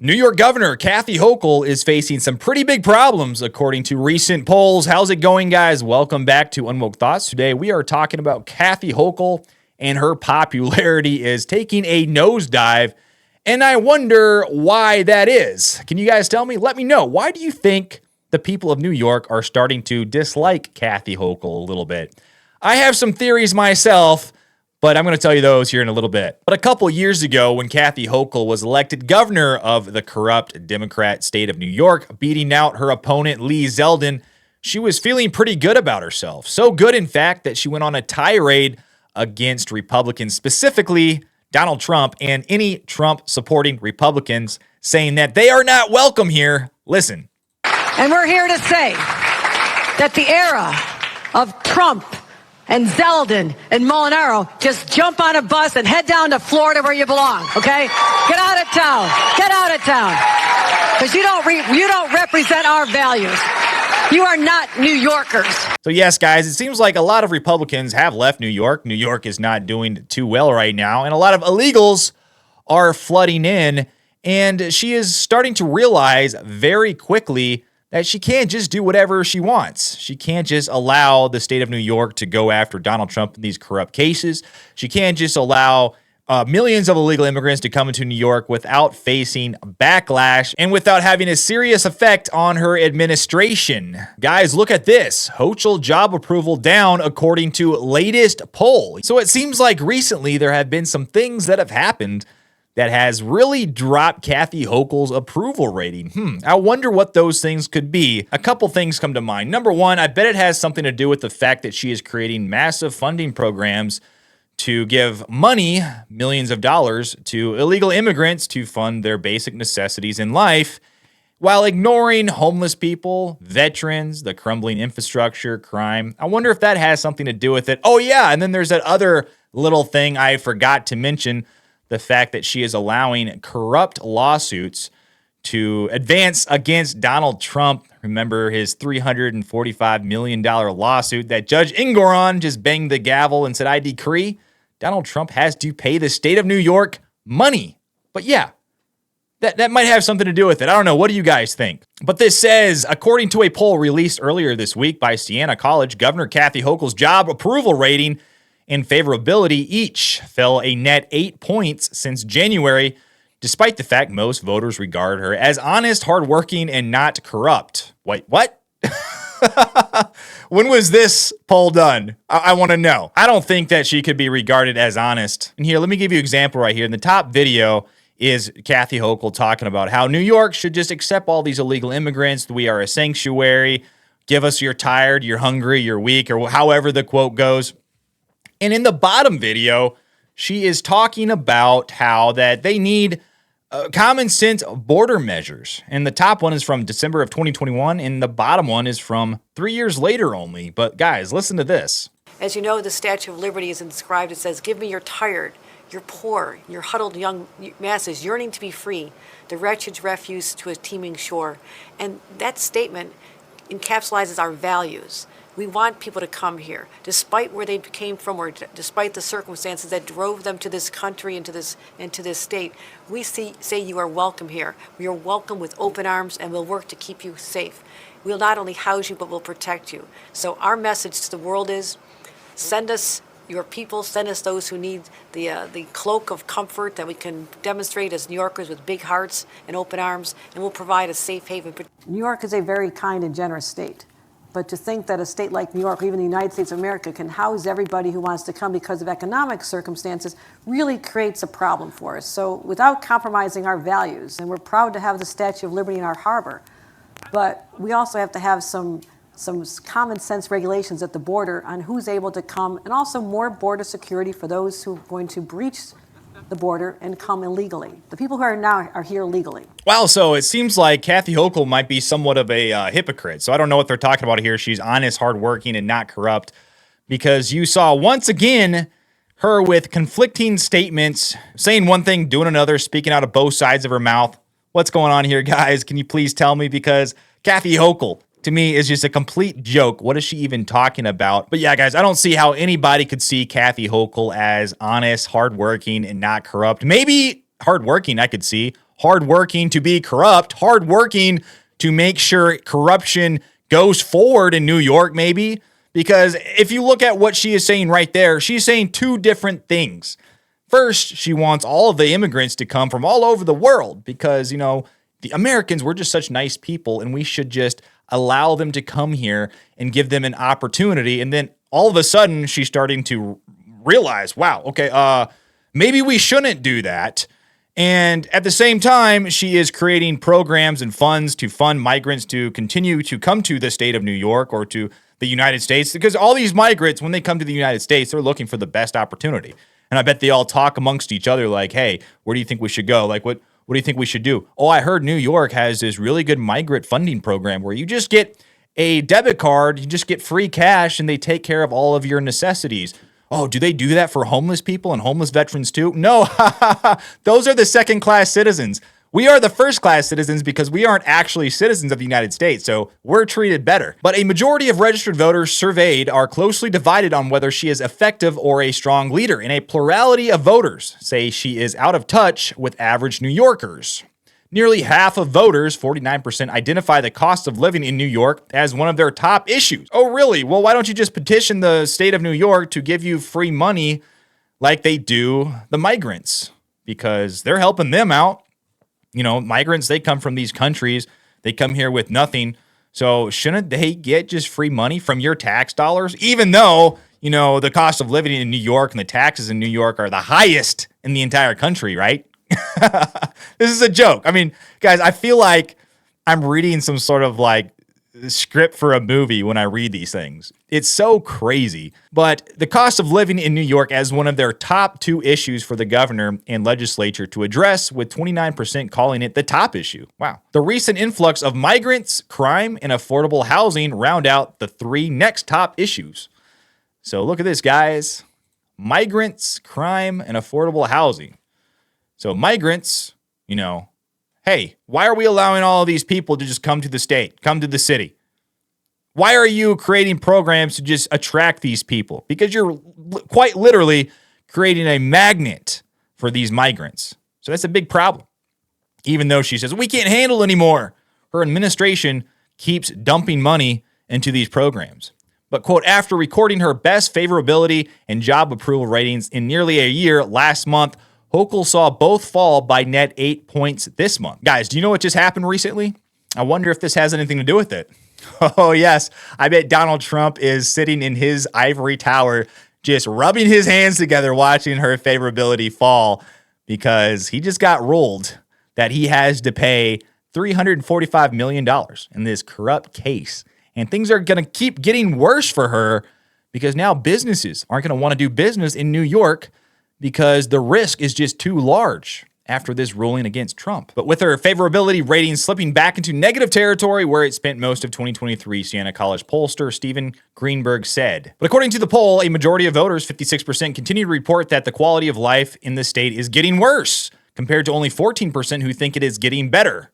New York Governor Kathy Hochul is facing some pretty big problems according to recent polls. How's it going, guys? Welcome back to UnwokeThoughts. Today we are talking about Kathy Hochul, and her popularity is taking a nosedive, and I wonder why that is. Can you guys tell me? Let me know. Why do you think the people of New York are starting to dislike Kathy Hochul a little bit? I have some theories myself, but I'm going to tell you those here in a little bit. But a couple years ago, when Kathy Hochul was elected governor of the corrupt Democrat state of New York, beating out her opponent Lee Zeldin, she was feeling pretty good about herself. So good, in fact, that she went on a tirade against Republicans, specifically Donald Trump and any Trump-supporting Republicans, saying that they are not welcome here. Listen. And we're here to say that the era of Trump and Zeldin and Molinaro, just jump on a bus and head down to Florida where you belong, okay? Get out of town. Get out of town. Because you don't represent our values. You are not New Yorkers. So yes, guys, it seems like a lot of Republicans have left New York. New York is not doing too well right now, and a lot of illegals are flooding in, and she is starting to realize very quickly that she can't just do whatever she wants. She can't just allow the state of New York to go after Donald Trump in these corrupt cases. She can't just allow millions of illegal immigrants to come into New York without facing backlash and without having a serious effect on her administration. Guys, look at this. Hochul job approval down according to latest poll. So it seems like recently there have been some things that have happened that has really dropped Kathy Hochul's approval rating. I wonder what those things could be. A couple things come to mind. Number one, I bet it has something to do with the fact that she is creating massive funding programs to give money, millions of dollars, to illegal immigrants to fund their basic necessities in life, while ignoring homeless people, veterans, the crumbling infrastructure, crime. I wonder if that has something to do with it. Oh yeah, and then there's that other little thing I forgot to mention, the fact that she is allowing corrupt lawsuits to advance against Donald Trump. Remember his $345 million lawsuit that Judge Engoron just banged the gavel and said, I decree Donald Trump has to pay the state of New York money. But yeah, that might have something to do with it. I don't know. What do you guys think? But this says, according to a poll released earlier this week by Siena College, Governor Kathy Hochul's job approval rating and favorability each fell a net 8 points since January, despite the fact most voters regard her as honest, hardworking, and not corrupt. Wait, what? When was this poll done? I want to know. I don't think that she could be regarded as honest. And here, let me give you an example right here. In the top video is Kathy Hochul talking about how New York should just accept all these illegal immigrants. We are a sanctuary. Give us you're tired, you're hungry, you're weak, or however the quote goes. And in the bottom video, she is talking about how that they need common sense border measures. And the top one is from December of 2021, and the bottom one is from 3 years later only. But guys, listen to this. As you know, the Statue of Liberty is inscribed. It says, give me your tired, your poor, your huddled young masses yearning to be free, the wretched refuse to a teeming shore. And that statement encapsulates our values. We want people to come here, despite where they came from or despite the circumstances that drove them to this country and to this state. We say you are welcome here. We are welcome with open arms, and we'll work to keep you safe. We'll not only house you, but we'll protect you. So our message to the world is, send us your people, send us those who need the cloak of comfort that we can demonstrate as New Yorkers with big hearts and open arms, and we'll provide a safe haven. New York is a very kind and generous state. But to think that a state like New York, or even the United States of America, can house everybody who wants to come because of economic circumstances really creates a problem for us. So without compromising our values, and we're proud to have the Statue of Liberty in our harbor, but we also have to have some common sense regulations at the border on who's able to come, and also more border security for those who are going to breach the border and come illegally. The people who are now are here legally. Wow, so it seems like Kathy Hochul might be somewhat of a hypocrite. So I don't know what they're talking about here. She's honest, hardworking, and not corrupt, because you saw once again her with conflicting statements, saying one thing, doing another, speaking out of both sides of her mouth. What's going on here, guys? Can you please tell me? Because Kathy Hochul, to me, is just a complete joke. What is she even talking about? But yeah, guys, I don't see how anybody could see Kathy Hochul as honest, hardworking, and not corrupt. Maybe hardworking I could see. hardworking to be corrupt, hardworking to make sure corruption goes forward in New York, maybe. Because if you look at what she is saying right there, she's saying two different things. First, she wants all of the immigrants to come from all over the world because, the Americans, we're just such nice people and we should just allow them to come here and give them an opportunity. And then all of a sudden, she's starting to realize, wow, okay, maybe we shouldn't do that. And at the same time, she is creating programs and funds to fund migrants to continue to come to the state of New York or to the United States, because all these migrants, when they come to the United States, they're looking for the best opportunity. And I bet they all talk amongst each other like, hey, where do you think we should go? Like, what do you think we should do? Oh, I heard New York has this really good migrant funding program where you just get a debit card, you just get free cash, and they take care of all of your necessities. Oh, do they do that for homeless people and homeless veterans too? No, those are the second-class citizens. We are the first-class citizens because we aren't actually citizens of the United States, so we're treated better. But a majority of registered voters surveyed are closely divided on whether she is effective or a strong leader, and a plurality of voters say she is out of touch with average New Yorkers. Nearly half of voters, 49%, identify the cost of living in New York as one of their top issues. Oh, really? Well, why don't you just petition the state of New York to give you free money like they do the migrants? Because they're helping them out. Migrants, they come from these countries. They come here with nothing. So shouldn't they get just free money from your tax dollars? Even though, the cost of living in New York and the taxes in New York are the highest in the entire country, right? This is a joke. I mean, guys, I feel like I'm reading some sort of script for a movie when I read these things. It's so crazy. But the cost of living in New York as one of their top two issues for the governor and legislature to address, with 29% calling it the top issue. Wow. The recent influx of migrants, crime, and affordable housing round out the three next top issues. So look at this, guys. Migrants, crime, and affordable housing. So migrants, hey, why are we allowing all of these people to just come to the state, come to the city? Why are you creating programs to just attract these people? Because you're quite literally creating a magnet for these migrants. So that's a big problem. Even though she says, we can't handle anymore, her administration keeps dumping money into these programs. But, quote, after recording her best favorability and job approval ratings in nearly a year last month, Hochul saw both fall by net 8 points this month. Guys, do you know what just happened recently? I wonder if this has anything to do with it. Oh, yes. I bet Donald Trump is sitting in his ivory tower just rubbing his hands together watching her favorability fall because he just got ruled that he has to pay $345 million in this corrupt case. And things are going to keep getting worse for her because now businesses aren't going to want to do business in New York because the risk is just too large after this ruling against Trump. But with her favorability rating slipping back into negative territory where it spent most of 2023, Siena College pollster Stephen Greenberg said. But according to the poll, a majority of voters, 56%, continue to report that the quality of life in the state is getting worse, compared to only 14% who think it is getting better.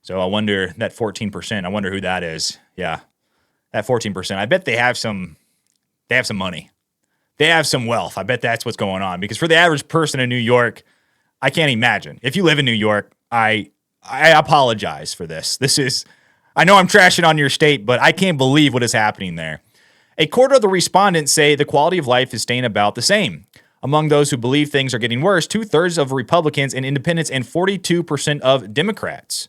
So I wonder, that 14%, I wonder who that is. Yeah, that 14%. I bet they have some money. They have some wealth. I bet that's what's going on. Because for the average person in New York, I can't imagine. If you live in New York, I apologize for this. I know I'm trashing on your state, but I can't believe what is happening there. A quarter of the respondents say the quality of life is staying about the same. Among those who believe things are getting worse, 2/3 of Republicans and independents and 42% of Democrats.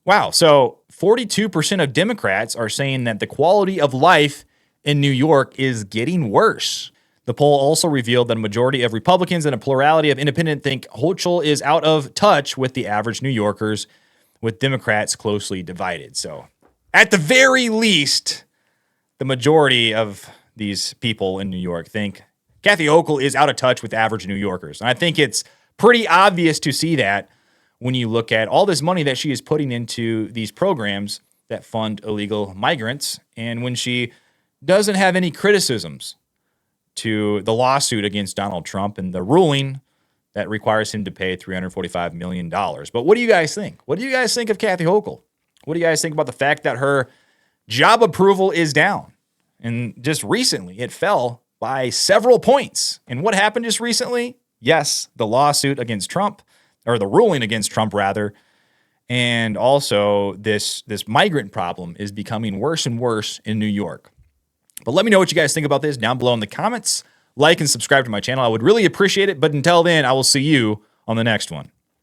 Wow. So 42% of Democrats are saying that the quality of life in New York is getting worse. The poll also revealed that a majority of Republicans and a plurality of independents think Hochul is out of touch with the average New Yorkers, with Democrats closely divided. So at the very least, the majority of these people in New York think Kathy Hochul is out of touch with average New Yorkers. And I think it's pretty obvious to see that when you look at all this money that she is putting into these programs that fund illegal migrants, and when she doesn't have any criticisms to the lawsuit against Donald Trump and the ruling that requires him to pay $345 million. But what do you guys think? What do you guys think of Kathy Hochul? What do you guys think about the fact that her job approval is down? And just recently, it fell by several points. And what happened just recently? Yes, the lawsuit against Trump or the ruling against Trump rather. And also this migrant problem is becoming worse and worse in New York. But let me know what you guys think about this down below in the comments. Like and subscribe to my channel. I would really appreciate it. But until then, I will see you on the next one.